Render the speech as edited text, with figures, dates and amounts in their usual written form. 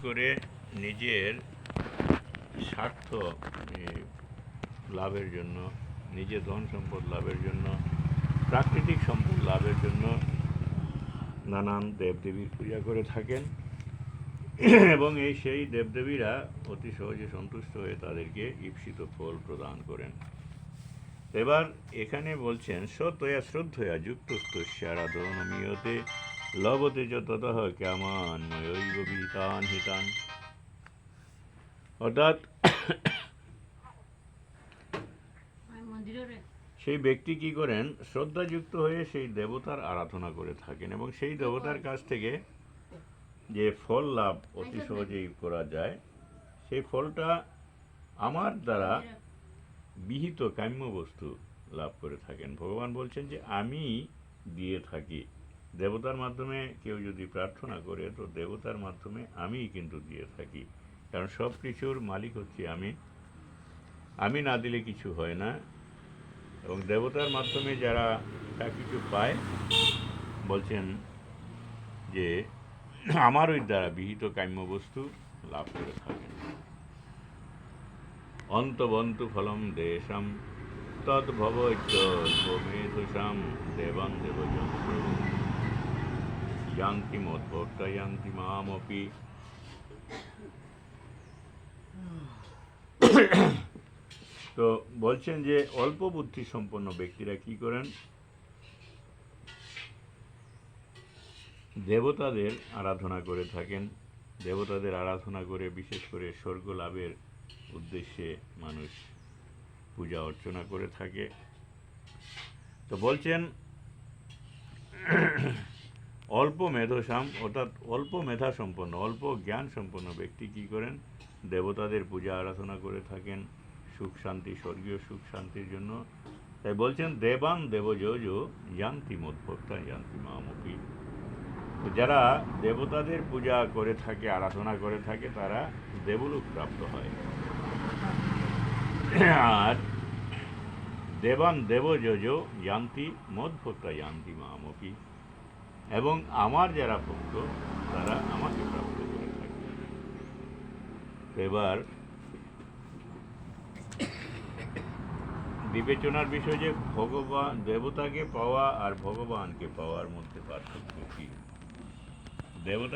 করে নিজের স্বার্থ লাভের জন্য, নিজের ধন সম্পদ লাভের জন্য, প্রাকৃতিক সম্পদ লাভের জন্য নানান দেবদেবীর পূজা করে থাকেন এবং সেই দেবদেবীরা অতি সহজে সন্তুষ্ট হয়ে তাদেরকে ঈপ্সিত ফল প্রদান করেন। এবার এখানে বলছেন সতয়া শ্রদ্ধয়া যুক্তস্যারাধনমীয়তে লভতে চ ততঃ কামান ময়ৈব বিহিতান হিতান। অর্থাৎ সেই ব্যক্তি কি করেন, শ্রদ্ধাযুক্ত হয়ে সেই দেবতার আরাধনা করে থাকেন এবং সেই দেবতার কাছ থেকে যে ফল লাভ অতি সহজেই করা যায়, সেই ফলটা আমার দ্বারা বিহিত কাম্য বস্তু লাভ করে থাকেন। ভগবান বলছেন যে আমি দিয়ে থাকি। দেবতার মাধ্যমে কেউ যদি প্রার্থনা করে তো দেবতার মাধ্যমে আমিই কিন্তু দিয়ে থাকি, কারণ সব কিছুর মালিক হচ্ছি আমি না দিলে কিছু হয় না। এবং দেবতার মাধ্যমে যারা তা কিছু পায়, বলছেন যে আমার ওই দ্বারা বিহিত কাম্য বস্তু লাভ করে থাকেন। অন্তবন্তু ফলম দেশম তদ্ভবৈত্যল্পমেধসাম দেবান দেবযন্ত্র যান্তি মদ্ভক্তা যান্তি মামপি। তো বলছেন যে অল্প বুদ্ধি সম্পন্ন ব্যক্তিরা কি করেন, দেবতাদের আরাধনা করে থাকেন। দেবতাদের আরাধনা করে বিশেষ করে স্বর্গ লাভের উদ্দেশ্যে মানুষ পূজা অর্চনা করে থাকে। তো বলছেন অল্প মেধসাম অর্থাৎ অল্প মেধা সম্পন্ন, অল্প জ্ঞান সম্পন্ন ব্যক্তি কি করেন, দেবতাদের পূজা আরাধনা করে থাকেন সুখ শান্তি, স্বর্গীয় সুখ শান্তির জন্য। তাই বলছেন দেবান দেবজ যান্তি মদ্ভক্তা যান্তি মামপি। যারা দেবতাদের পূজা করে থাকে, আরাধনা করে থাকে, তারা দেবলোক প্রাপ্ত হয়। আর দেবান দেবজ যান্তি মদ্ভক্তা যান্তি মামপি, এবং আমার যারা ভক্ত তারা আমাকে প্রাপ্ত করে থাকে। এবার বিবেচনার বিষয় যে ভগবান দেবতাকে পাওয়া আর ভগবানকে পাওয়ার মধ্যে পার্থক্য কি। দেবতা